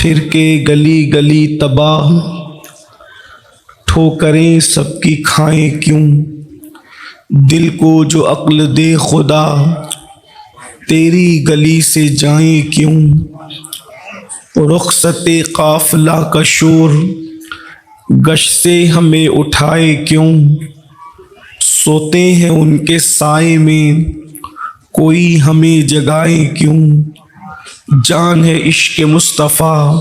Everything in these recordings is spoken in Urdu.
پھر کے گلی گلی تباہ، ٹھوکریں سب کی کھائیں کیوں؟ دل کو جو عقل دے خدا، تیری گلی سے جائیں کیوں؟ رخصت قافلہ کا شور، گشت سے ہمیں اٹھائے کیوں؟ سوتے ہیں ان کے سائے میں، کوئی ہمیں جگائے کیوں؟ جان ہے عشق مصطفیٰ،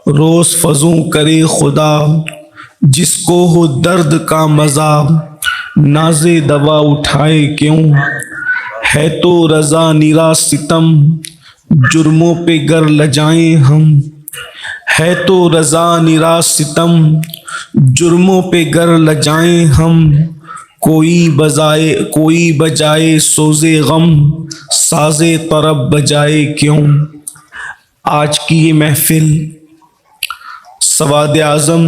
روز فزوں کرے خدا، جس کو ہو درد کا مزہ، ناز دوا اٹھائے کیوں؟ ہے تو رضا نرا ستم، جرموں پہ گر لجائیں ہم، ہے تو رضا نرا ستم، جرموں پہ گر لجائیں ہم، کوئی بجائے سوز غم، ساز طرب بجائے کیوں؟ آج کی یہ محفل سواد اعظم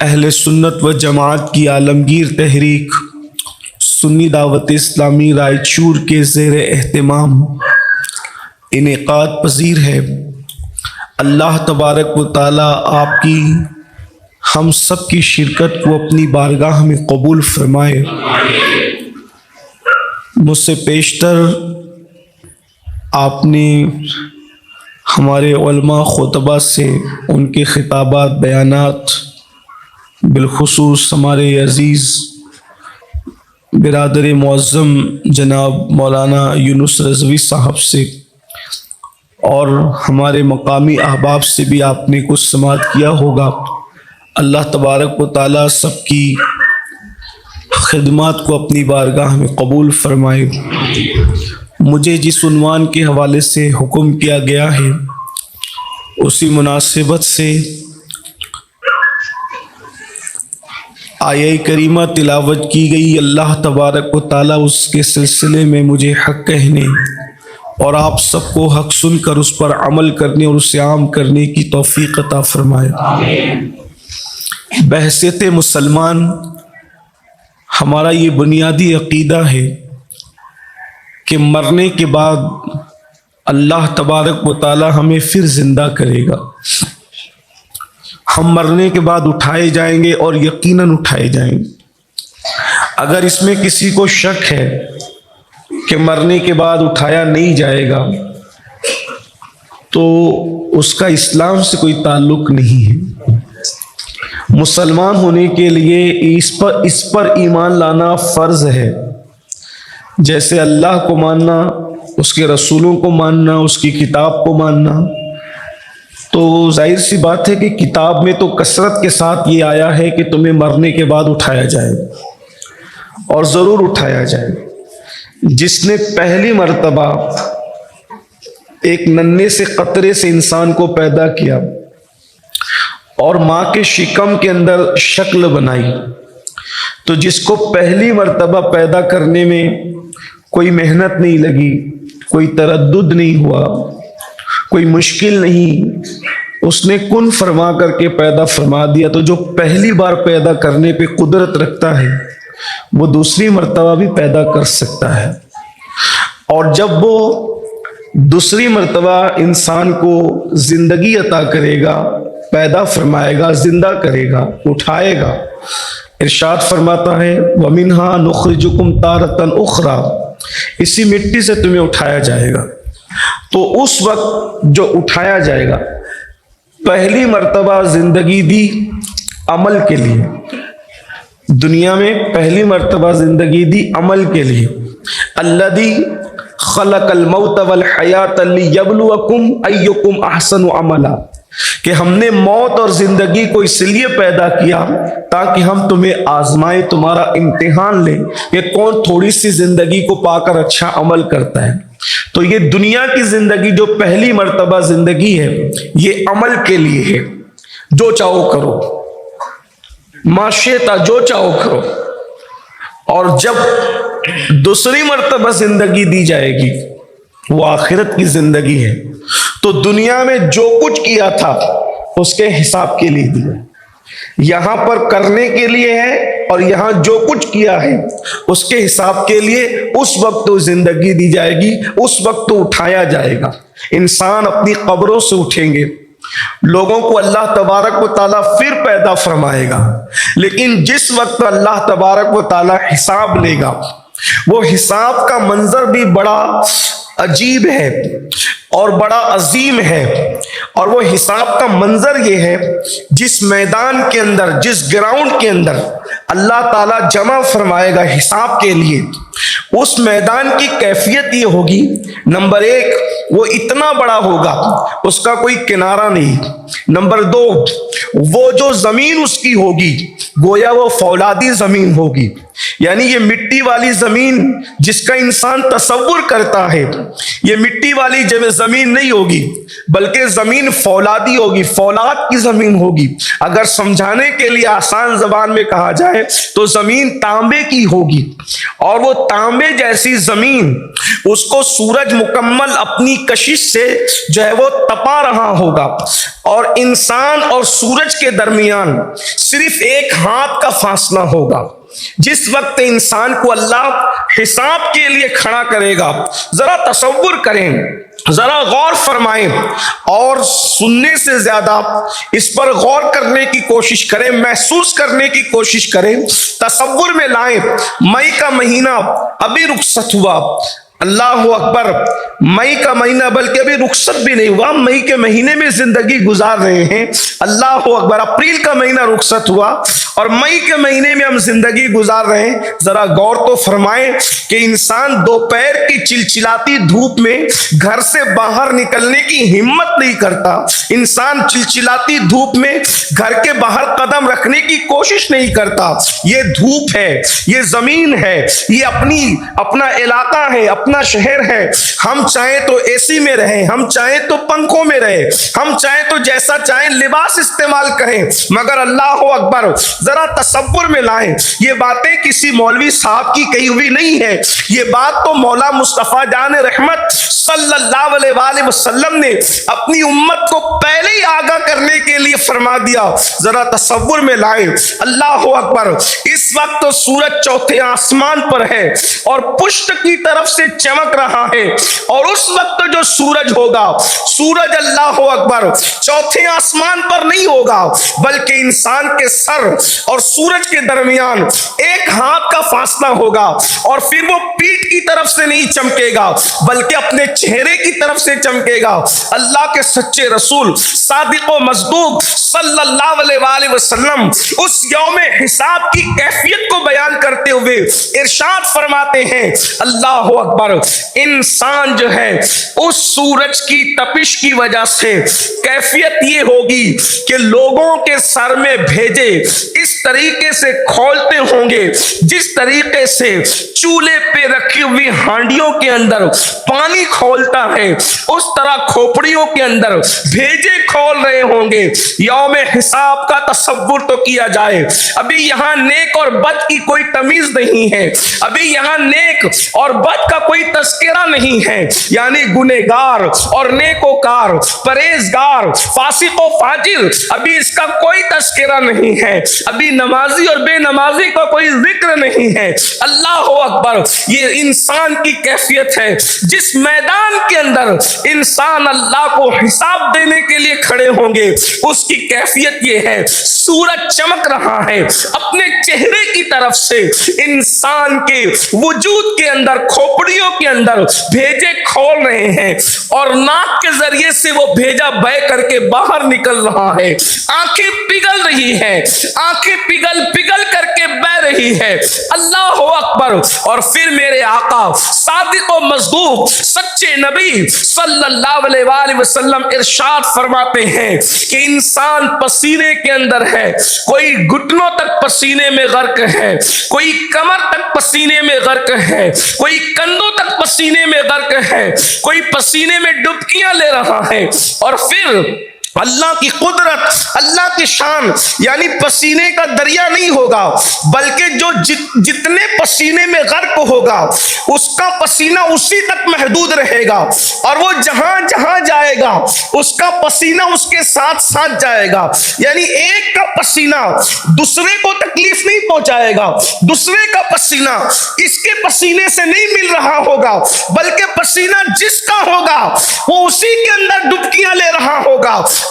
اہل سنت و جماعت کی عالمگیر تحریک سنی دعوت اسلامی رائچور کے زیر اہتمام انعقاد پذیر ہے۔ اللہ تبارک و تعالی آپ کی ہم سب کی شرکت کو اپنی بارگاہ میں قبول فرمائے۔ مجھ سے پیشتر آپ نے ہمارے علماء خطبہ سے ان کے خطابات بیانات، بالخصوص ہمارے عزیز برادر معظم جناب مولانا یونس رضوی صاحب سے اور ہمارے مقامی احباب سے بھی آپ نے کچھ سماعت کیا ہوگا۔ اللہ تبارک و تعالیٰ سب کی خدمات کو اپنی بارگاہ میں قبول فرمائے۔ مجھے جس عنوان کے حوالے سے حکم کیا گیا ہے اسی مناسبت سے آیہ کریمہ تلاوت کی گئی۔ اللہ تبارک و تعالیٰ اس کے سلسلے میں مجھے حق کہنے اور آپ سب کو حق سن کر اس پر عمل کرنے اور اسے عام کرنے کی توفیق عطا فرمائے۔ بحیثیت مسلمان ہمارا یہ بنیادی عقیدہ ہے کہ مرنے کے بعد اللہ تبارک و تعالی ہمیں پھر زندہ کرے گا۔ ہم مرنے کے بعد اٹھائے جائیں گے اور یقیناً اٹھائے جائیں گے۔ اگر اس میں کسی کو شک ہے کہ مرنے کے بعد اٹھایا نہیں جائے گا تو اس کا اسلام سے کوئی تعلق نہیں ہے۔ مسلمان ہونے کے لیے اس پر ایمان لانا فرض ہے، جیسے اللہ کو ماننا، اس کے رسولوں کو ماننا، اس کی کتاب کو ماننا۔ تو ظاہر سی بات ہے کہ کتاب میں تو کثرت کے ساتھ یہ آیا ہے کہ تمہیں مرنے کے بعد اٹھایا جائے اور ضرور اٹھایا جائے۔ جس نے پہلی مرتبہ ایک ننھے سے قطرے سے انسان کو پیدا کیا اور ماں کے شکم کے اندر شکل بنائی، تو جس کو پہلی مرتبہ پیدا کرنے میں کوئی محنت نہیں لگی، کوئی تردد نہیں ہوا، کوئی مشکل نہیں، اس نے کن فرما کر کے پیدا فرما دیا، تو جو پہلی بار پیدا کرنے پہ قدرت رکھتا ہے وہ دوسری مرتبہ بھی پیدا کر سکتا ہے۔ اور جب وہ دوسری مرتبہ انسان کو زندگی عطا کرے گا، پیدا فرمائے گا، زندہ کرے گا، اٹھائے گا، ارشاد فرماتا ہے وَمِنْهَا نُخْرِجُكُمْ تَارَةً أُخْرَى، اسی مٹی سے تمہیں اٹھایا جائے گا۔ تو اس وقت جو اٹھایا جائے گا، پہلی مرتبہ زندگی دی عمل کے لیے، دنیا میں پہلی مرتبہ زندگی دی عمل کے لیے، الذی خلق الموت والحیات لیبلوکم ایکم احسن عملا، کہ ہم نے موت اور زندگی کو اس لیے پیدا کیا تاکہ ہم تمہیں آزمائے، تمہارا امتحان لیں کہ کون تھوڑی سی زندگی کو پا کر اچھا عمل کرتا ہے۔ تو یہ دنیا کی زندگی جو پہلی مرتبہ زندگی ہے یہ عمل کے لیے ہے، جو چاہو کرو، معاشیتا جو چاہو کرو۔ اور جب دوسری مرتبہ زندگی دی جائے گی وہ آخرت کی زندگی ہے، تو دنیا میں جو کچھ کیا تھا اس کے حساب کے لیے دیا، یہاں پر کرنے کے لیے ہے اور یہاں جو کچھ کیا ہے اس کے حساب کے لیے اس وقت تو زندگی دی جائے گی، اس وقت تو اٹھایا جائے گا۔ انسان اپنی قبروں سے اٹھیں گے لوگوں کو اللہ تبارک و تعالیٰ پھر پیدا فرمائے گا، لیکن جس وقت اللہ تبارک و تعالیٰ حساب لے گا، وہ حساب کا منظر بھی بڑا عجیب ہے اور بڑا عظیم ہے۔ اور وہ حساب کا منظر یہ ہے، جس میدان کے اندر، جس گراؤنڈ کے اندر اللہ تعالیٰ جمع فرمائے گا حساب کے لیے، اس میدان کی کیفیت یہ ہوگی، نمبر ایک، وہ اتنا بڑا ہوگا، اس کا کوئی کنارہ نہیں۔ نمبر دو، وہ جو زمین اس کی ہوگی گویا وہ فولادی زمین ہوگی، یعنی یہ مٹی والی زمین جس کا انسان تصور کرتا ہے، یہ مٹی والی زمین نہیں ہوگی، بلکہ زمین فولادی ہوگی، فولاد کی زمین ہوگی۔ اگر سمجھانے کے لیے آسان زبان میں کہا جائے تو زمین تانبے کی ہوگی، اور وہ تانبے جیسی زمین اس کو سورج مکمل اپنی کشش سے جو ہے وہ تپا رہا ہوگا، اور انسان اور سورج کے درمیان صرف ایک ہاتھ کا فاصلہ ہوگا۔ جس وقت انسان کو اللہ حساب کے لیے کھڑا کرے گا، ذرا تصور کریں، ذرا غور فرمائیں، اور سننے سے زیادہ اس پر غور کرنے کی کوشش کریں، محسوس کرنے کی کوشش کریں، تصور میں لائیں۔ مئی کا مہینہ ابھی رخصت ہوا، اللہ اکبر، مئی کا مہینہ بلکہ ابھی رخصت بھی نہیں ہوا، مئی کے مہینے میں زندگی گزار رہے ہیں، اللہ اکبر، اپریل کا مہینہ رخصت ہوا اور مئی کے مہینے میں ہم زندگی گزار رہے ہیں۔ ذرا غور تو فرمائیں کہ انسان دوپہر کی چلچلاتی دھوپ میں گھر سے باہر نکلنے کی ہمت نہیں کرتا، انسان چلچلاتی دھوپ میں گھر کے باہر قدم رکھنے کی کوشش نہیں کرتا۔ یہ دھوپ ہے، یہ زمین ہے، یہ اپنا علاقہ ہے، اپنا شہر ہے۔ ہم چاہیں تو اے سی میں رہیں، ہم چاہیں تو پنکھوں میں رہیں، ہم چاہیں تو جیسا چاہیں لباس استعمال کریں، مگر اللہ اکبر، ذرا تصور میں لائیں، یہ باتیں کسی مولوی صاحب کی کہی ہوئی نہیں ہے، یہ بات تو مولا مصطفیٰ جان رحمت صلی اللہ علیہ وآلہ وسلم نے اپنی امت کو پہلے ہی آگاہ کرنے کے لیے فرما دیا۔ ذرا تصور میں لائیں، اللہ اکبر، اس وقت سورج چوتھے آسمان پر ہے اور پشت کی طرف سے چمک رہا ہے، اور اس وقت جو سورج ہوگا، سورج اللہ اکبر چوتھے آسمان پر نہیں ہوگا، بلکہ انسان کے سر اور سورج کے درمیان ایک ہاتھ کا فاصلہ ہوگا، اور پھر وہ پیٹھ کی طرف سے نہیں چمکے گا بلکہ اپنے چہرے کی طرف سے چمکے گا۔ اللہ کے سچے رسول صادق و مصدوق صلی اللہ علیہ وآلہ وسلم اس یوم حساب کی کیفیت کو بیان کرتے ہوئے ارشاد فرماتے ہیں، اللہ اکبر، انسان جو ہے اس سورج کی تپش کی وجہ سے کیفیت یہ ہوگی کہ لوگوں کے سر میں بھیجے اس طریقے سے کھولتے ہوں گے جس طریقے سے چولہے پہ رکھی ہوئی ہانڈیوں کے اندر پانی کھولتا ہے، اس طرح کھوپڑیوں کے اندر بھیجے کھول رہے ہوں گے۔ یوم حساب کا تصور تو کیا جائے، ابھی یہاں نیک اور بد کی کوئی تمیز نہیں ہے، ابھی یہاں نیک اور بد کا کوئی تذکرہ نہیں ہے، یعنی گنہگار اور نیکوکار، پرہیزگار، فاسق و فاجر، ابھی اس کا کوئی تذکرہ نہیں ہے، ابھی نمازی اور بے نمازی کا کوئی ذکر نہیں ہے۔ اللہ اکبر، یہ انسان کی کیفیت ہے جس میدان کے اندر انسان اللہ کو حساب دینے کے لیے کھڑے ہوں گے، اس کی کیفیت یہ ہے، سورج چمک رہا ہے اپنے چہرے کی طرف سے، انسان کے وجود کے اندر، کھوپڑیوں کے اندر بھیجے کھول رہے ہیں، اور ناک کے ذریعے سے وہ بھیجا بہ کر کے باہر نکل رہا ہے، آنکھیں پگھل رہی ہیں، آنکھیں پگھل کر کے بہ رہی ہے، اللہ اکبر۔ اور پھر میرے آقا صادق و مصدوق سچے نبی صلی اللہ علیہ وآلہ وسلم ارشاد فرماتے ہیں کہ انسان پسینے کے اندر ہے، کوئی گھٹنوں تک پسینے میں غرق ہے، کوئی کمر تک پسینے میں غرق ہے، کوئی کندھوں تک پسینے میں غرق ہے، کوئی پسینے میں ڈبکیاں لے رہا ہے، اور پھر اللہ کی قدرت، اللہ کی شان، یعنی پسینے کا دریا نہیں ہوگا، بلکہ جو جتنے پسینے میں غرق ہوگا اس کا پسینہ اسی تک محدود رہے گا، اور وہ جہاں جہاں جائے گا اس کا پسینہ اس کے ساتھ ساتھ جائے گا، یعنی ایک کا پسینہ دوسرے کو تکلیف نہیں پہنچائے گا، دوسرے کا پسینہ اس کے پسینے سے نہیں مل رہا ہوگا، بلکہ پسینہ جس کا ہوگا وہ اسی کے اندر ڈبکیاں لے رہا ہوگا۔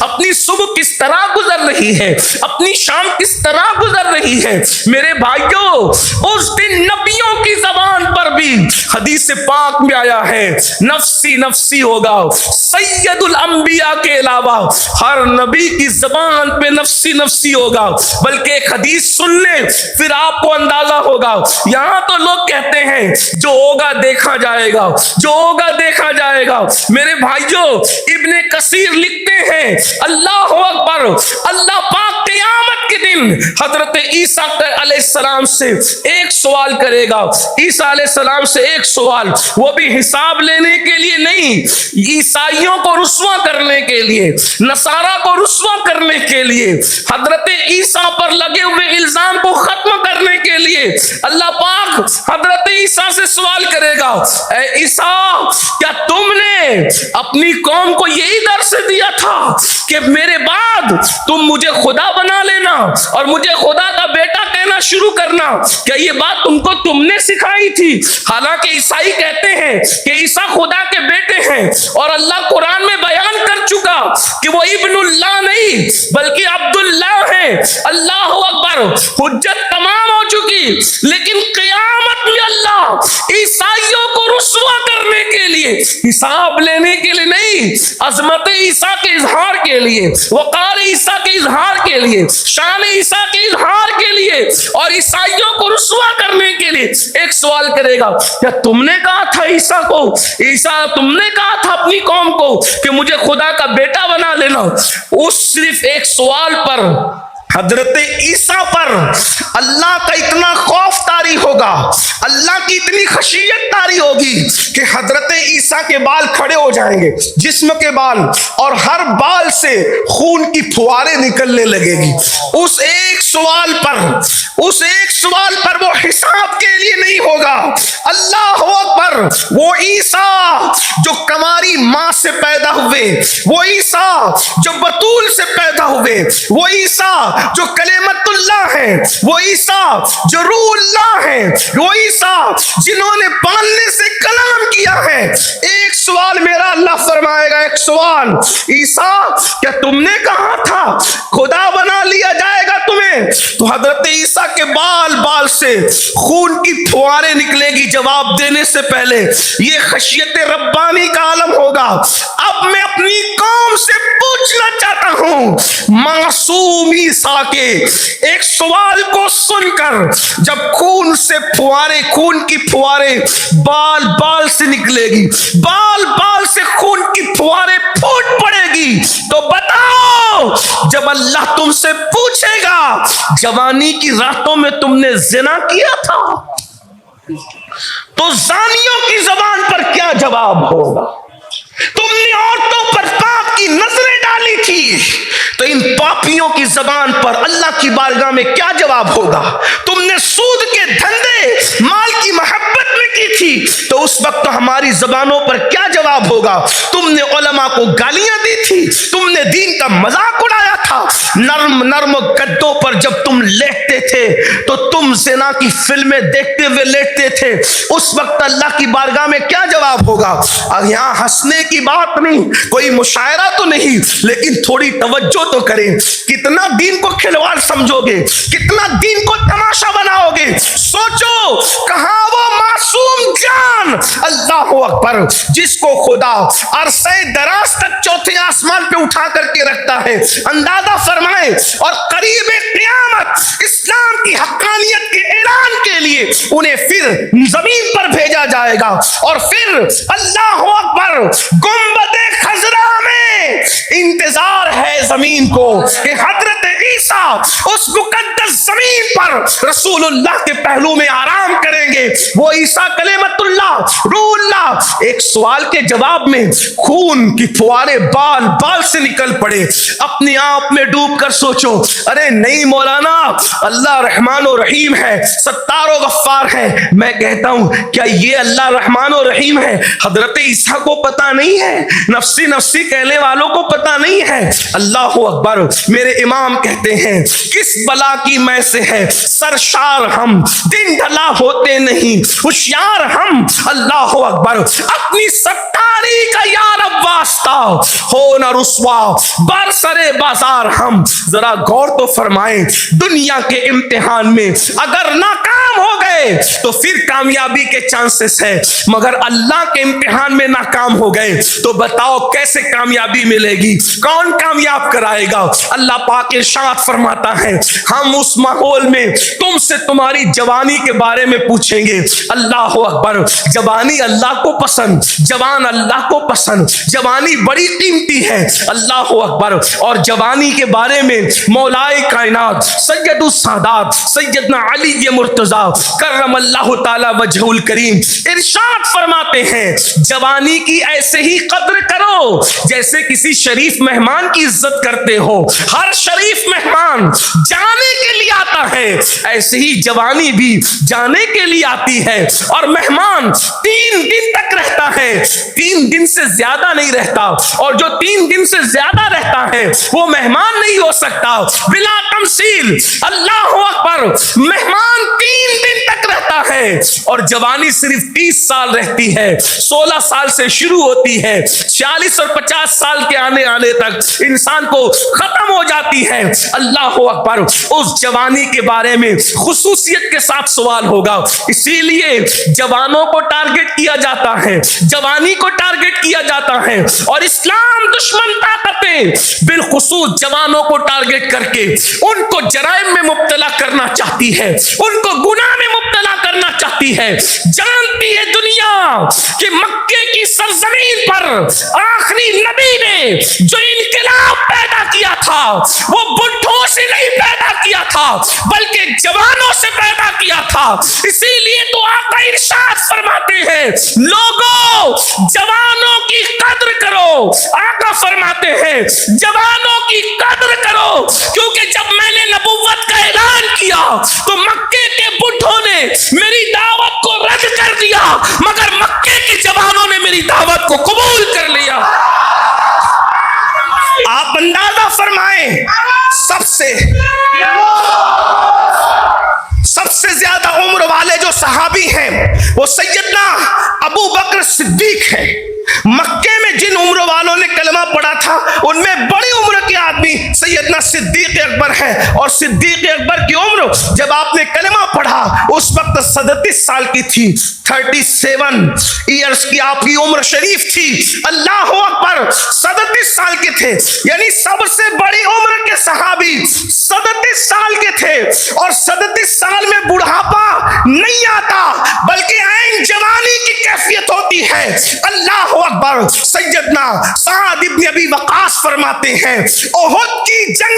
اپنی صبح کس طرح گزر رہی ہے، اپنی شام کس طرح گزر رہی ہے۔ میرے بھائیوں، اس دن نبیوں کی زبان پر بھی حدیث پاک میں آیا ہے نفسی نفسی ہوگا، سید الانبیاء کے علاوہ ہر نبی کی زبان پہ نفسی نفسی ہوگا۔ بلکہ ایک حدیث سن لیں پھر آپ کو اندازہ ہوگا۔ یہاں تو لوگ کہتے ہیں جو ہوگا دیکھا جائے گا، جو ہوگا دیکھا جائے گا۔ میرے بھائیوں، ابن کثیر لکھتے ہیں اللہ اکبر، اللہ پاک قیامت کے دن حضرت عیسیٰ علیہ السلام سے ایک سوال کرے گا، عیسیٰ علیہ السلام سے ایک سوال، وہ بھی حساب لینے کے لیے نہیں، عیسائیوں کو رسوا کرنے کے لیے، نصارہ کو رسوا کرنے کے لیے، حضرت عیسیٰ پر لگے ہوئے الزام کو ختم کرنے کے لیے اللہ پاک حضرت عیسیٰ سے سوال کرے گا، اے عیسیٰ، کیا تم نے اپنی قوم کو یہی درس دیا تھا کہ میرے بعد تم مجھے خدا بنا لینا اور مجھے خدا کا بیٹا کہنا شروع کرنا؟ کیا یہ بات تم نے سکھائی تھی؟ حالانکہ عیسائی کہتے ہیں کہ عیسیٰ خدا کے بیٹے ہیں، اور اللہ قرآن میں بیان کر چکا کہ وہ ابن اللہ نہیں بلکہ عبداللہ ہے۔ اللہ اکبر، حجت تمام ہو چکی، لیکن قیامت میں اللہ عیسائیوں کو رسوا کرنے کے لیے، حساب لینے کے لیے نہیں، عظمت عیسیٰ کے اظہار کے لیے، وقار عیسیٰ کے اظہار کے لیے، شان عیسیٰ کے اظہار کے لیے اور عیسائیوں کو رسوا کرنے کے لیے ایک سوال کرے گا، کیا تم نے کہا تھا عیسیٰ کو، عیسیٰ تم نے کہا تھا اپنی قوم کو کہ مجھے خدا کا بیٹا بنا لینا؟ اس صرف ایک سوال پر حضرت عیسیٰ پر اللہ کا اتنا خوف طاری ہوگا، اللہ کی اتنی خشیت طاری ہوگی کہ حضرت عیسیٰ کے بال کھڑے ہو جائیں گے، جسم کے بال، اور ہر بال سے خون کی پھواریں نکلنے لگے گی۔ اس ایک سوال پر وہ حساب کے لیے نہیں ہوگا۔ اللہ اکبر، وہ عیسیٰ جو کنواری ماں سے پیدا ہوئے، وہ عیسیٰ جو بتول سے پیدا ہوئے، وہ عیسیٰ جو کلمت اللہ ہے، وہ عیسیٰ جو روح اللہ ہے، وہ عیسیٰ جنہوں نے پالنے سے کلام کیا ہے، ایک سوال میرا اللہ فرمائے گا، ایک سوال، عیسیٰ کیا تم نے کہا تھا خدا بنا لیا جائے گا تمہیں؟ تو حضرت عیسیٰ کے بال سے خون کی پھواریں نکلے گی جواب دینے سے پہلے۔ یہ خشیت ربانی کا عالم ہوگا۔ اب میں اپنی قوم سے پوچھنا چاہتا ہوں، معصوم عیسیٰ کے ایک سوال کو سن کر جب خون کی پھواریں بال سے نکلے گی، بال سے خون کی پھواریں پھوٹ پڑے گی، تو بتاؤ جب اللہ تم سے پوچھے گا جوانی کی راتوں میں تم نے زنا کیا تھا، تو زانیوں کی زبان پر کیا جواب ہوگا؟ تم نے عورتوں پر پاپ کی نظریں ڈالی تھی، تو ان پاپیوں کی زبان پر اللہ کی بارگاہ میں کیا جواب ہوگا؟ تم نے سود کے دھندے مال کی محبت میں کی تھی، تو اس وقت ہماری زبانوں پر کیا جواب ہوگا؟ تم نے علماء کو گالیاں دی تھی، تم نے دین کا مذاق اڑایا تھا، نرم گدوں پر جب تم لیٹتے تھے تو تم زنا کی فلمیں دیکھتے ہوئے لیٹتے تھے، اس وقت اللہ کی بارگاہ میں کیا جواب ہوگا؟ اب یہاں ہنسنے کی بات نہیں، کوئی مشاعرہ تو نہیں، لیکن تھوڑی توجہ تو کریں۔ کتنا دین کو کھلواڑ سمجھو گے، کتنا دین کو تماشا بناؤ گے؟ سوچو کہاں وہ معصوم جان، اللہ اکبر، جس کو خدا عرصہ دراز تک چوتھے آسمان پہ اٹھا کر کے رکھتا ہے، اندازہ فرمائے، اور قریب قیامت اسلام کی حقانیت کے اعلان کے لیے انہیں پھر زمین پر بھیجا جائے گا، اور پھر اللہ اکبر گنبد خضرا میں انتظار ہے زمین کو کہ حضرت عیسیٰ اس مقدس زمین پر رسول اللہ کے پہلو میں آرام کریں گے۔ وہ عیسیٰ کلمت اللہ، روح اللہ، ایک سوال کے جواب میں خون کی فوارے بال سے نکل پڑے۔ اپنے آپ میں ڈوب کر سوچو، ارے نہیں مولانا، اللہ رحمان و رحیم ہے، ستار و غفار ہے۔ میں کہتا ہوں کیا یہ اللہ رحمان و رحیم ہے حضرت عیسیٰ کو پتا نہیں ہے؟ نفسی نفسی کہنے والوں کو پتا نہیں ہے؟ اللہ اکبر، میرے امام کہتے پوچھتے ہیں کس بلا کی میں سے ہے سرشار ہم، دن ڈھلا ہوتے نہیں ہوشیار ہم، اللہ اکبر، اپنی ستاری کا یا رب واسطہ ہو نہ رسوا برسرے بازار ہم۔ ذرا غور تو فرمائیں، دنیا کے امتحان میں اگر ناکام ہو گئے تو پھر کامیابی کے چانسز ہے، مگر اللہ کے امتحان میں ناکام ہو گئے تو بتاؤ کیسے کامیابی ملے گی؟ کون کامیاب کرائے گا؟ اللہ پاک ارشاد فرماتا ہے ہم اس ماحول میں تم سے تمہاری جوانی کے بارے میں پوچھیں گے۔ اللہ اکبر، جوانی اللہ کو پسند، جوان اللہ کو پسند، جوانی بڑی قیمتی ہے، اللہ اکبر۔ اور جوانی کے بارے میں مولائے کائنات سید السادات سیدنا علی مرتضیٰ کرم اللہ تعالی وجہ الکریم ارشاد فرماتے ہیں جوانی کی ایسے ہی قدر کرو جیسے کسی شریف مہمان کی عزت کرتے ہو۔ ہر شریف مہمان جانے کے لیے آتا ہے، ایسے ہی جوانی بھی جانے کے لیے آتی ہے، اور مہمان 3 دن تک رہتا ہے، 3 دن سے زیادہ نہیں رہتا، اور جو 3 دن سے زیادہ رہتا ہے وہ مہمان نہیں ہو سکتا۔ بلا تمثیل، اللہ اکبر، مہمان 3 دن تک رہتا ہے، اور جوانی صرف 30 سال رہتی ہے، 16 سال سے شروع ہوتی ہے، 40 اور 50 سال کے آنے تک انسان کو ختم ہو جاتی ہے۔ اللہ اکبر، اس جوانی کے بارے میں خصوصیت کے ساتھ سوال ہوگا، اسی لیے جوانوں کو ٹارگٹ کیا جاتا ہے، جوانی کو ٹارگٹ کیا جاتا ہے، اور اسلام دشمن طاقتیں بالخصوص جوانوں کو ٹارگٹ کر کے ان کو جرائم میں مبتلا کرنا چاہتی ہے، ان کو گناہ میں مبتلا کرنا چاہتی ہے۔ جانتی ہے دنیا کہ مکے کی سرزمین پر آخری نبی نے جو انقلاب پیدا کیا تھا وہ بڈھوں سے نہیں پیدا کیا تھا بلکہ جوانوں سے پیدا کیا تھا۔ اسی لیے تو آقا ارشاد فرماتے ہیں لوگوں جوانوں کی قدر کرو، آقا فرماتے ہیں جوانوں کی قدر کرو، کیونکہ جب میں نے نبوت کا اعلان کیا تو مکے کے بڈھوں نے میری دعوت کو رد کر دیا، مگر مکے کے جوانوں نے میری دعوت کو قبول کر لیا۔ آپ اندازہ فرمائیں، سب سے زیادہ عمر والے جو صحابی ہیں وہ سیدنا ابو بکر صدیق ہیں۔ مکے میں جن عمر والوں نے کلمہ پڑھا تھا ان میں بڑی عمر کے آدمی سیدنا صدیق اکبر ہے، اور صدیق اکبر کی عمر جب آپ نے کلمہ پڑھا اس وقت 37 سال کی تھی، 37 ایئرز کی آپ کی عمر شریف تھی۔ اللہ اکبر، 37 سال کے تھے، یعنی سب سے بڑی عمر کے صحابی 37 سال کے تھے، اور 37 سال میں بڑھاپا نہیں آتا بلکہ عین جوانی کی کیفیت ہوتی ہے۔ اللہ اکبر، سیدنا سعد ابن ابی وقاص فرماتے ہیں احد کی جنگ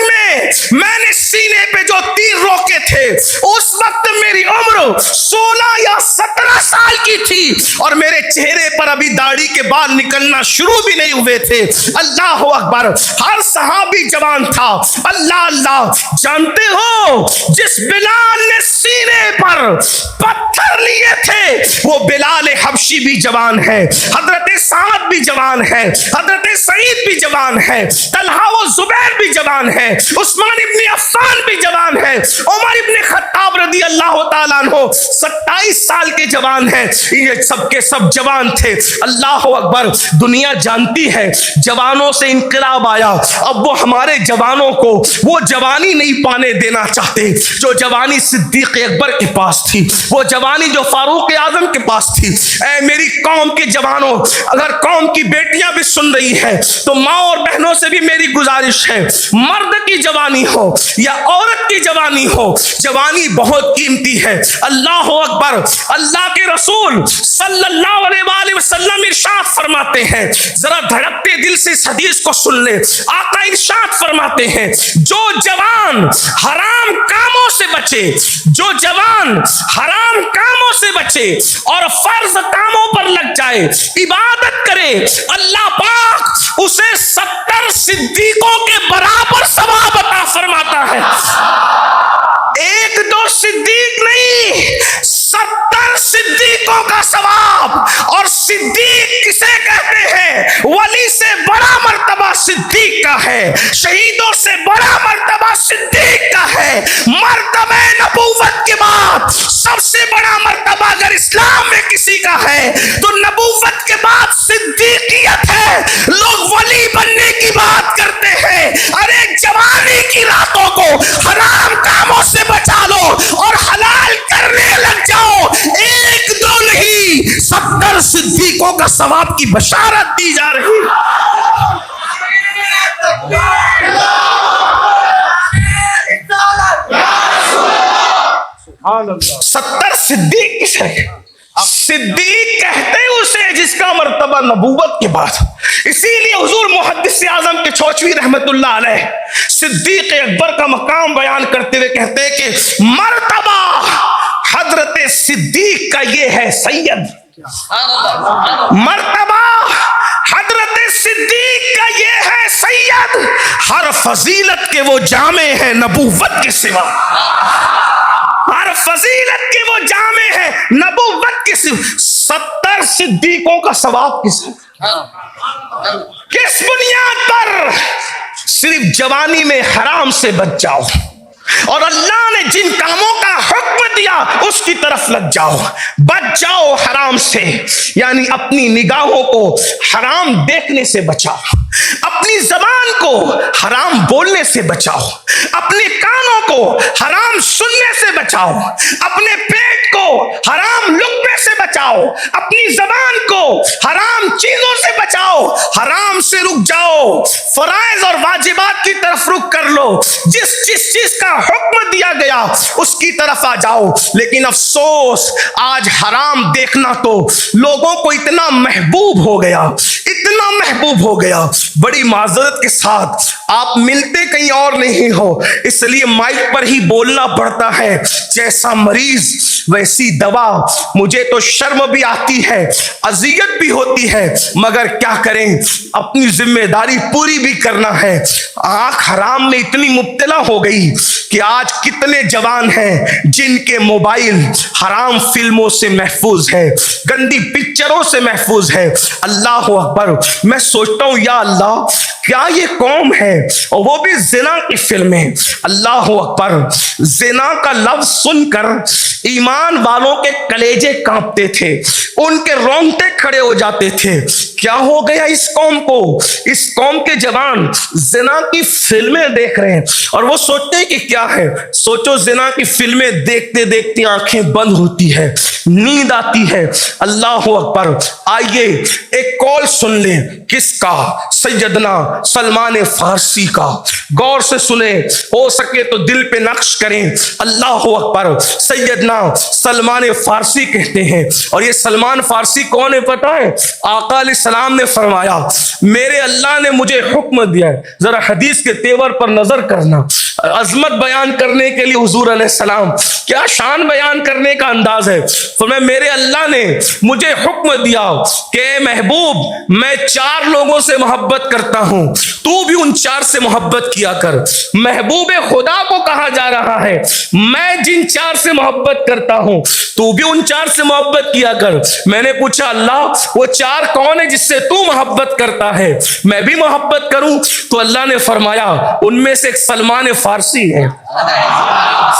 میں نے سینے پہ جو تیر روکے تھے اس وقت میری عمر 16 یا 17 سال کی تھی، اور میرے چہرے پر ابھی داڑھی کے بال نکلنا شروع بھی نہیں ہوئے تھے۔ اللہ اکبر، ہر صحابی جوان تھا۔ اللہ اللہ، جانتے ہو جس بلال نے سینے پر پتھر لیے تھے وہ بلال حبشی بھی جوان ہے، حضرت سعد بھی جوان ہے، حضرت سعید بھی جوان ہے، طلحہ و زبیر بھی جوان ہے، عثمان ابن عفان بھی جوان ہے، عمر ابن خطاب رضی اللہ تعالیٰ عنہ 27 سال کے جوان ہیں، یہ سب کے سب جوان تھے۔ اللہ اکبر، دنیا جانتی ہے جوانوں سے انقلاب آیا، اب وہ ہمارے جوانوں کو وہ جوانی نہیں پانے دینا چاہتے جو جوانی صدیق اکبر کے پاس تھی، وہ جوانی جو فاروق اعظم کے پاس تھی۔ اے میری قوم کے جوانوں، اگر قوم کی بیٹیاں بھی سن رہی ہیں تو ماں اور بہنوں سے بھی میری گزارش ہے، مرد کی جوانی ہو یا عورت کی جوانی ہو، جوانی بہت قیمتی ہے۔ اللہ اکبر، اللہ کے رسول صلی اللہ علیہ وآلہ وسلم ارشاد فرماتے ہیں، ذرا دھڑکتے دل سے اس حدیث کو سن لے، آقا ارشاد فرماتے ہیں جو جوان حرام کاموں سے بچے، جو جوان حرام کاموں سے بچے اور فرض کاموں پر لگ جائے، عبادت کرے، اللہ پاک اسے 70 صدیقوں کے برابر ثواب عطا فرماتا ہے۔ 1-2 صدیق نہیں، 70 صدیقوں کا ثواب۔ اور صدیق کسے کہتے ہیں؟ ولی سے بڑا مرتبہ صدیق صدیق کا ہے، شہیدوں سے بڑا مرتبہ صدیق کا ہے۔ مرتبہ نبوت کے بعد سب سے بڑا مرتبہ اگر اسلام میں کسی کا ہے تو نبوت کے بعد صدیقیت ہے۔ لوگ ولی بننے کی بات کرتے ہیں، ارے جوانی کی راتوں کو حرام کاموں سے بچا لو اور حلال کرنے لگ جاؤ، ایک دو نہیں 70 صدیقوں کا ثواب کی بشارت دی جا رہی ہے۔ 70 صدیق کس ہے؟ صدیق کہتے اسے جس کا مرتبہ نبوت کے بعد۔ اسی لیے حضور محدث اعظم کے چھوچوی رحمت اللہ علیہ صدیق اکبر کا مقام بیان کرتے ہوئے کہتے ہیں کہ مرتبہ حضرت صدیق کا یہ ہے سید، مرتبہ حضرت صدیق کا یہ ہے سید، ہر فضیلت کے وہ جامع ہیں نبوت کے سوا، ہر فضیلت کے وہ جامع ہیں نبوت کے سوا۔ 70 صدیقوں کا ثواب کس بنیاد پر؟ صرف جوانی میں حرام سے بچ جاؤ اور اللہ نے جن کاموں کا حکم دیا اس کی طرف لگ جاؤ، بچ جاؤ حرام سے، یعنی اپنی نگاہوں کو حرام دیکھنے سے بچاؤ، اپنی زبان کو حرام بولنے سے بچاؤ، اپنے کانوں کو حرام سننے سے بچاؤ، اپنے پیٹ کو حرام لقمے سے بچاؤ، اپنی زبان کو حرام چیزوں سے بچاؤ، حرام سے رک جاؤ، فرائض اور واجبات کی طرف رک کر لو، جس چیز کا حکم دیا گیا اس کی طرف آ جاؤ۔ لیکن افسوس آج حرام دیکھنا تو لوگوں کو اتنا محبوب ہو گیا، اتنا محبوب ہو گیا، بڑی معذرت کے ساتھ آپ ملتے کہیں اور نہیں ہو، اس لیے مائک پر ہی بولنا پڑتا ہے، جیسا مریض ویسی دوا۔ مجھے تو شرم بھی آتی ہے، اذیت بھی ہوتی ہے، مگر کیا کریں، اپنی ذمہ داری پوری بھی کرنا ہے۔ آنکھ حرام میں اتنی مبتلا ہو گئی کہ آج کتنے جوان ہیں جن کے موبائل حرام فلموں سے محفوظ ہے، گندی پکچروں سے محفوظ ہے۔ اللہ اکبر، میں سوچتا ہوں یا اللہ کیا یہ قوم ہے، اور وہ بھی زنا کی فلمیں۔ اللہ اکبر، زنا کا لفظ سن کر ایمان والوں کے کلیجے کانپتے تھے، ان کے رونگٹے کھڑے ہو جاتے تھے۔ کیا ہو گیا اس قوم کو؟ اس قوم کے جوان زنا کی فلمیں دیکھ رہے ہیں اور وہ سوچتے ہیں کہ کیا ہے۔ سوچو زنا کی فلمیں دیکھتے دیکھتے آنکھیں بند ہوتی ہے، نیند آتی ہے۔ اللہ اکبر، آئیے ایک کال سن لیں، کس کا؟ سیدنا سلمان فارسی کا۔ غور سے سنیں، ہو سکے تو دل پہ نقش کریں۔ اللہ اکبر، سیدنا سلمان فارسی کہتے ہیں، اور یہ سلمان فارسی کون ہے پتہ ہے؟ آقا علیہ السلام نے فرمایا میرے اللہ نے مجھے حکم دیا ہے، ذرا حدیث کے تیور پر نظر کرنا، عظمت بیان کرنے کے لیے حضور علیہ السلام کیا شان بیان کرنے کا انداز ہے۔ فرمایا میرے اللہ نے مجھے حکم دیا کہ محبوب میں 4 لوگوں سے محبت کرتا ہوں، تو بھی ان 4 سے محبت کیا کر۔ محبوب خدا کو کہا جا رہا ہے میں جن 4 سے محبت کرتا ہوں تو بھی ان 4 سے محبت کیا کر۔ میں نے پوچھا اللہ وہ 4 کون ہے جس سے تو محبت کرتا ہے، میں بھی محبت کروں؟ تو اللہ نے فرمایا ان میں سے ایک سلمان فارسی ہے،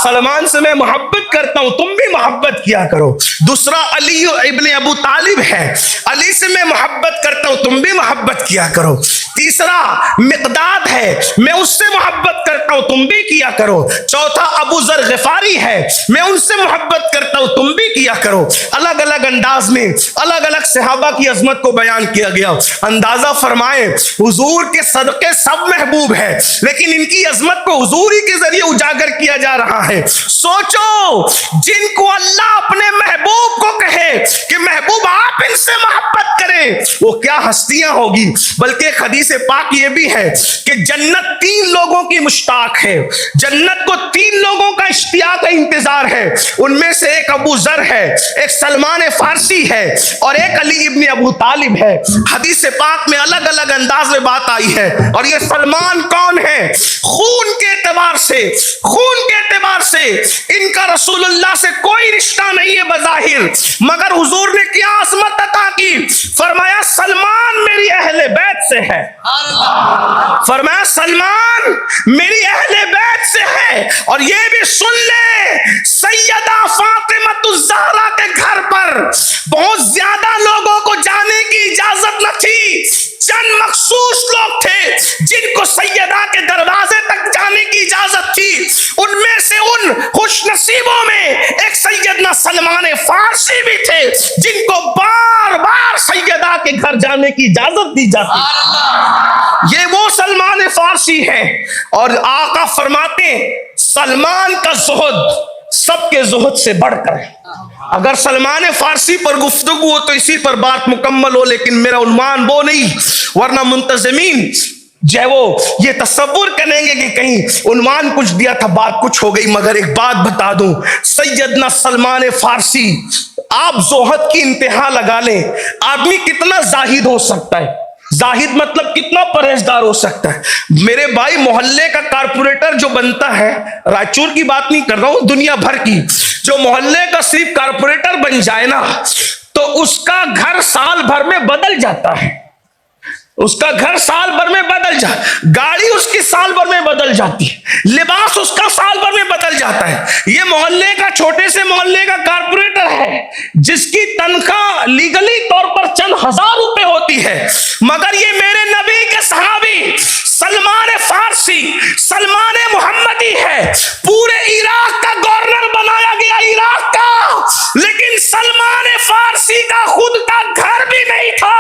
سلمان سے میں محبت کرتا ہوں، تم بھی محبت کیا کرو۔ دوسرا علی ابن ابو طالب ہے، علی سے میں محبت کرتا ہوں، تم بھی محبت کیا کرو۔ تیسرا مقداد ہے، میں اس سے محبت کرتا ہوں، تم بھی کیا کرو۔ چوتھا ابو ذر غفاری ہے، میں ان سے محبت کرتا ہوں، تم بھی کیا کرو۔ الگ الگ انداز میں الگ الگ صحابہ کی عظمت کو بیان کیا گیا۔ اندازہ فرمائے حضور کے صدقے سب محبوب ہے، لیکن ان کی عظمت کو حضور ہی کے ذریعے اجاگر کیا جا رہا ہے۔ سوچو جن کو اللہ اپنے محبوب کو کہے کہ محبوب آپ ان سے محبت کریں، وہ کیا ہستیاں ہوگی۔ بلکہ ایک حدیث پاک یہ بھی ہے کہ جنت 3 لوگوں کی مشتاق ہے، جنت کو 3 لوگوں کا اشتیاق انتظار ہے، ان میں سے ایک ابو ذر ہے، ایک سلمان فارسی ہے، اور ایک علی ابن ابو طالب ہے۔ حدیث پاک میں الگ الگ انداز میں بات آئی ہے، اور یہ سلمان کون ہے؟ خون کے اعتبار سے، خون کے اعتبار سے ان کا رسول اللہ سے کوئی رشتہ نہیں ہے بظاہر، مگر حضور نے کیا عظمت عطا کی، فرمایا سلمان میری اہل بیت سے ہے۔ فرمایا سلمان میری اہل بیت سے ہے، اور یہ بھی سن لے سیدہ فاطمہ الزہرا کے گھر پر بہت زیادہ لوگوں کو جانے کی اجازت نہ تھی، چند مخصوص لوگ تھے جن کو سیدہ کے دروازے تک جانے کی اجازت تھی، ان میں سے ان خوش نصیبوں میں ایک سیدنا سلمان فارسی بھی تھے جن کو بار بار سیدہ کے گھر جانے کی اجازت دی جاتی۔ یہ وہ سلمان فارسی ہے، اور آقا فرماتے ہیں سلمان کا زہد سب کے زہد سے بڑھ کر ہے۔ اگر سلمان فارسی پر گفتگو ہو تو اسی پر بات مکمل ہو، لیکن میرا عنوان وہ نہیں، ورنہ منتظمین جو ہے وہ یہ تصور کریں گے کہ کہیں عنوان کچھ دیا تھا بات کچھ ہو گئی۔ مگر ایک بات بتا دوں، سیدنا سلمان فارسی، آپ زہد کی انتہا لگا لیں، آدمی کتنا زاہد ہو سکتا ہے، زاہد مطلب کتنا پرہیزگار ہو سکتا ہے۔ میرے بھائی محلے کا کارپوریٹر جو بنتا ہے، رائچور کی بات نہیں کر رہا ہوں، دنیا بھر کی، جو محلے کا صرف کارپوریٹر بن جائے نا تو اس کا گھر سال بھر میں بدل جاتا ہے، اس کا گھر سال بھر میں بدل جاتا، گاڑی اس کی سال بھر میں بدل جاتی ہے، لباس اس کا سال بھر میں بدل جاتا ہے۔ یہ محلے کا چھوٹے سے محلے کا کارپوریٹر ہے جس کی تنخواہ لیگلی طور پر چند ہزار روپے ہوتی ہے، مگر یہ میرے نبی کے صحابی سلمان فارسی، سلمان محمدی ہے، پورے عراق کا گورنر بنایا گیا، عراق کا، لیکن سلمان فارسی کا خود کا گھر بھی نہیں تھا،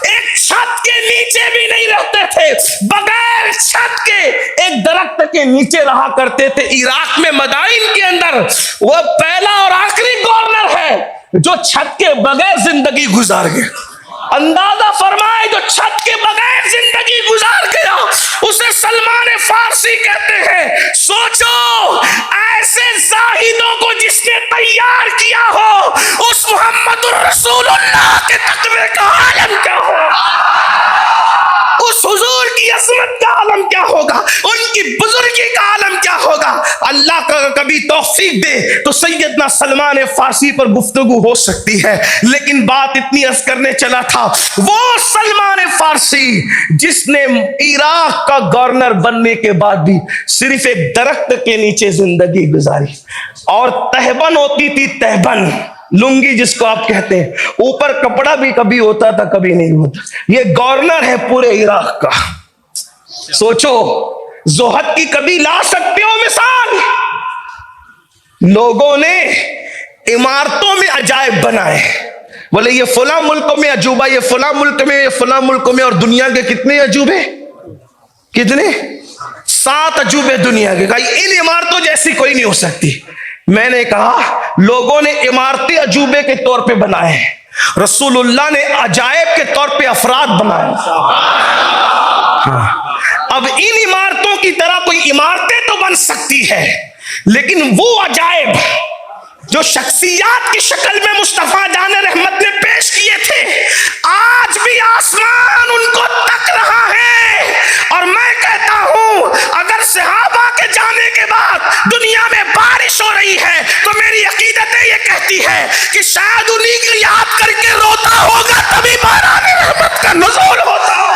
ایک چھت کے نیچے بھی نہیں رہتے تھے، بغیر چھت کے ایک درخت کے نیچے رہا کرتے تھے۔ عراق میں مدائن کے اندر وہ پہلا اور آخری گورنر ہے جو چھت کے بغیر زندگی گزار گیا۔ اندازہ فرمائے جو چھت کے بغیر زندگی گزار گیا اسے سلمان فارسی کہتے ہیں۔ سوچو ایسے زاہدوں کو جس نے تیار کیا ہو، اس محمد الرسول اللہ کے تقوی کا عالم کیا ہو، اس حضور کی عظمت کا عالم کیا ہوگا، ان کی بزرگی کا عالم کیا ہوگا۔ اللہ کا کبھی توفیق دے تو سیدنا سلمان فارسی پر گفتگو ہو سکتی ہے، لیکن بات اتنی عرض کرنے چلا تھا، وہ سلمان فارسی جس نے عراق کا گورنر بننے کے بعد بھی صرف ایک درخت کے نیچے زندگی گزاری، اور تہبند ہوتی تھی، تہبند لنگی جس کو آپ کہتے ہیں، اوپر کپڑا بھی کبھی ہوتا تھا کبھی نہیں ہوتا۔ یہ گورنر ہے پورے عراق کا۔ سوچو زہد کی کبھی لا سکتے ہو مثال؟ لوگوں نے عمارتوں میں عجائب بنائے، بولے یہ فلاں ملک میں عجوبہ، یہ فلاں ملک میں، یہ فلاں ملک میں، اور دنیا کے کتنے عجوبے؟ کتنے؟ 7 عجوبے دنیا کے۔ ان عمارتوں جیسی کوئی نہیں ہو سکتی۔ میں نے کہا لوگوں نے عمارتیں عجوبے کے طور پہ بنائے، رسول اللہ نے عجائب کے طور پہ افراد بنائے۔ اب ان عمارتوں کی طرح کوئی عمارتیں تو بن سکتی ہے، لیکن وہ عجائب جو شخصیات کی شکل میں مصطفیٰ جان رحمت نے پیش کیے تھے، آج بھی آسمان ان کو تک رہا ہے۔ اور میں کہتا ہوں اگر صحابہ کے جانے کے بعد دنیا میں بارش ہو رہی ہے تو میری عقیدت یہ کہتی ہے کہ شاید انہی کو یاد کر کے روتا ہوگا تبھی باران رحمت کا نزول ہوتا ہو،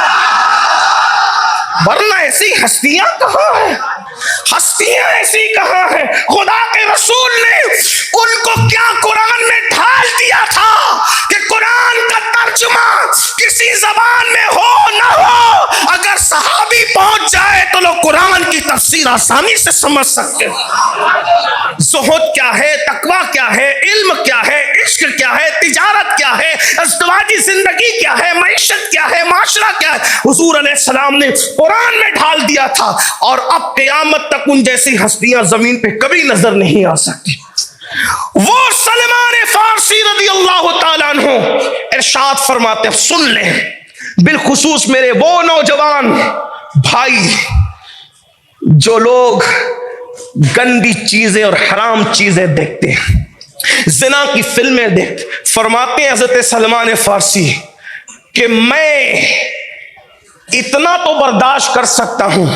ورنہ ایسی ہستیاں کہاں ہیں، ہستیاں ایسی کہاں ہیں۔ خدا کے رسول نے ان کو کیا قرآن میں ڈھال دیا تھا کہ قرآن کا ترجمہ کسی زبان میں ہو نہ ہو، اگر صحابی پہنچ جائے تو لوگ قرآن کی تفسیر آسانی سے سمجھ سکتے ہیں۔ زہد کیا ہے، تقویٰ کیا ہے، علم کیا ہے، عشق کیا ہے، تجارت کیا ہے، ازدواجی زندگی کیا ہے، معیشت کیا ہے، معاشرہ کیا ہے، حضور علیہ السلام نے قرآن میں ڈھال دیا تھا، اور اب قیامت تک ان جیسی ہستیاں زمین پہ کبھی نظر نہیں آ سکتی۔ وہ سلمان فارسی رضی اللہ تعالیٰ عنہ ارشاد فرماتے ہیں، سن لیں بالخصوص میرے وہ نوجوان بھائی جو لوگ گندی چیزیں اور حرام چیزیں دیکھتے ہیں، زنا کی فلمیں دیکھتے، فرماتے ہیں حضرت سلمان فارسی کہ میں اتنا تو برداشت کر سکتا ہوں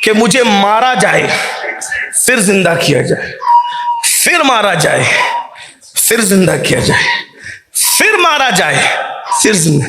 کہ مجھے مارا جائے پھر زندہ کیا جائے، پھر مارا جائے پھر زندہ کیا جائے، پھر مارا جائے پھر زندہ۔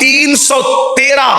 313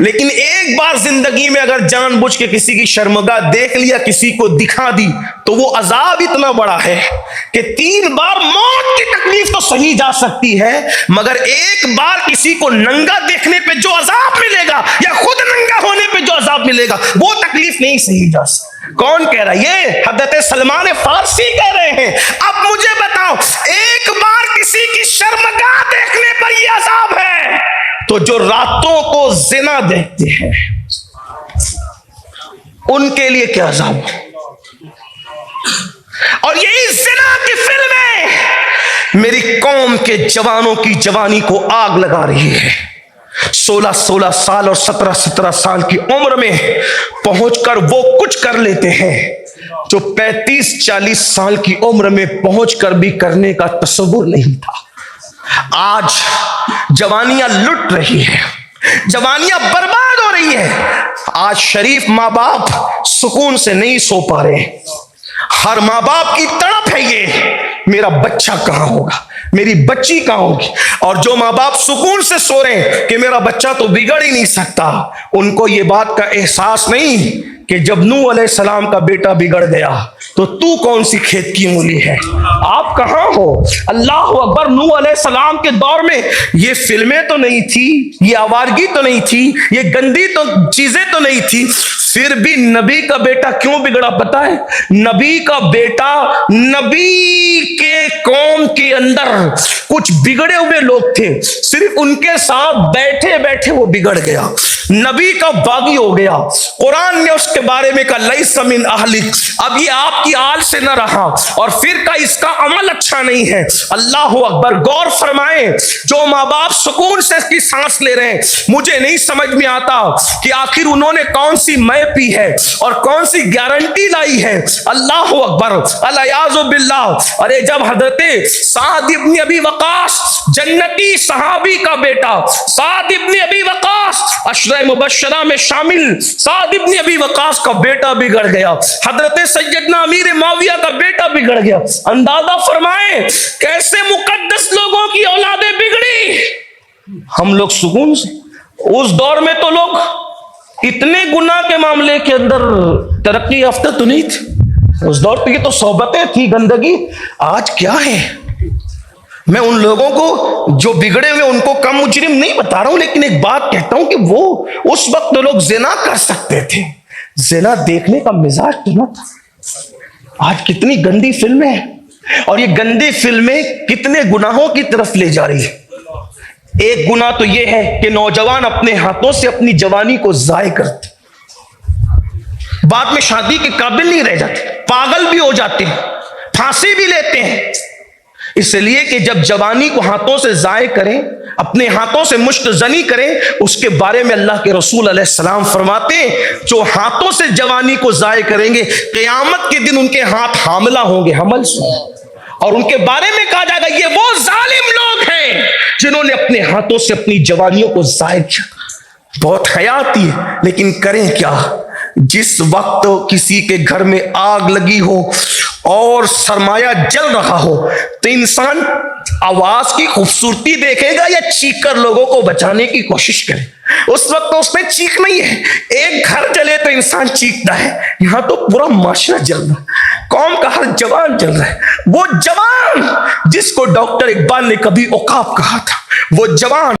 لیکن ایک بار زندگی میں اگر جان بوجھ کے کسی کی شرمگاہ دیکھ لیا, کسی کو دکھا دی, تو وہ عذاب اتنا بڑا ہے کہ 3 بار موت کی تکلیف تو سہی جا سکتی ہے, مگر ایک بار کسی کو ننگا دیکھنے پہ جو عذاب ملے گا یا خود ننگا ہونے پہ جو عذاب ملے گا وہ تکلیف نہیں سہی جا سکتی. کون کہہ رہا ہے؟ یہ حضرت سلمان فارسی کہہ رہے ہیں. اب مجھے بتاؤ, ایک بار کسی کی شرمگاہ دیکھنے پر یہ عذاب ہے, تو جو راتوں کو زنا دیکھتے ہیں ان کے لیے کیا عذاب ہے؟ اور یہی زنا کی فلمیں میری قوم کے جوانوں کی جوانی کو آگ لگا رہی ہے. 16 سال اور 17 سال کی عمر میں پہنچ کر وہ کچھ کر لیتے ہیں جو 35-40 سال کی عمر میں پہنچ کر بھی کرنے کا تصور نہیں تھا. آج جوانیاں لٹ رہی ہیں, جوانیاں برباد ہو رہی ہیں. آج شریف ماں باپ سکون سے نہیں سو پا رہے. ہر ماں باپ کی تڑپ ہے یہ, میرا بچہ کہاں ہوگا, میری بچی کہاں ہوگی. اور جو ماں باپ سکون سے سو رہے ہیں کہ میرا بچہ تو بگڑ ہی نہیں سکتا, ان کو یہ بات کا احساس نہیں کہ جب نوح علیہ السلام کا بیٹا بگڑ گیا تو کون سی کھیت کی مولی ہے, آپ کہاں ہو. اللہ اکبر. نوح علیہ السلام کے دور میں یہ فلمیں تو نہیں تھی, یہ آوارگی تو نہیں تھی, یہ گندی تو چیزیں تو نہیں تھی, پھر بھی نبی کا بیٹا کیوں بگڑا پتا ہے؟ نبی کا بیٹا, نبی کے قوم کے اندر کچھ بگڑے ہوئے لوگ تھے, صرف ان کے ساتھ بیٹھے بیٹھے وہ بگڑ گیا, نبی کا باغی ہو گیا. قرآن نے اس کے بارے میں کہا لیس من اہلک, اب یہ آپ کی آل سے نہ رہا, اور پھر کا اس کا عمل اچھا نہیں ہے. اللہ اکبر. غور فرمائیں, جو ماں باپ سکون سے اس کی سانس لے رہے ہیں, مجھے نہیں سمجھ میں آتا کہ آخر انہوں نے کون سی مے پی ہے اور کون سی گارنٹی لائی ہے. اللہ اکبر. الیاذ باللہ. ارے جب حضرت سعد ابن ابی وقاص, جنتی صحابی کا بیٹا سعد ابن ابی وقاص, عشرہ مبشرہ میں شامل سعد ابن ابی وقاص کا بیٹا بگڑ گیا, حضرت سیدنا امیر معاویہ کا بیٹا بگڑ گیا, اندازہ فرمائیں کیسے مقدس لوگوں کی اولادیں بگڑی. ہم لوگ سکون سے, اس دور میں تو لوگ اتنے گناہ کے معاملے کے اندر ترقی یافتہ تو نہیں تھی, اس دور پہ یہ تو صحبتیں تھی, گندگی. آج کیا ہے؟ میں ان لوگوں کو جو بگڑے ہوئے ان کو کم مجرم نہیں بتا رہا ہوں, لیکن ایک بات کہتا ہوں کہ وہ اس وقت تو لوگ زنا کر سکتے تھے, زنا دیکھنے کا مزاج تو نہ تھا. آج کتنی گندی فلمیں ہیں, اور یہ گندی فلمیں کتنے گناہوں کی طرف لے جا رہی ہے. ایک گناہ تو یہ ہے کہ نوجوان اپنے ہاتھوں سے اپنی جوانی کو ضائع کرتے, بعد میں شادی کے قابل نہیں رہ جاتے, پاگل بھی ہو جاتے ہیں, پھانسی بھی لیتے ہیں. اس لیے کہ جب جوانی کو ہاتھوں سے ضائع کریں, اپنے ہاتھوں سے مشت زنی کریں, اس کے بارے میں اللہ کے رسول علیہ السلام فرماتے ہیں جو ہاتھوں سے جوانی کو ضائع کریں گے قیامت کے دن ان کے ہاتھ حاملہ ہوں گے, حمل سے, اور ان کے بارے میں کہا جائے گا یہ وہ ظالم لوگ ہیں جنہوں نے اپنے ہاتھوں سے اپنی جوانیوں کو ضائع کیا. بہت حیاتی ہے, لیکن کریں کیا؟ جس وقت کسی کے گھر میں آگ لگی ہو اور سرمایہ جل رہا ہو تو انسان آواز کی خوبصورتی دیکھے گا یا چیخ کر لوگوں کو بچانے کی کوشش کرے؟ اس وقت تو اس میں چیخ نہیں ہے. ایک گھر جلے تو انسان چیختا ہے, یہاں تو پورا معاشرہ جل رہا ہے, قوم کا ہر جوان جل رہا ہے. وہ جوان جس کو ڈاکٹر اقبال نے کبھی عقاب کہا تھا, وہ جوان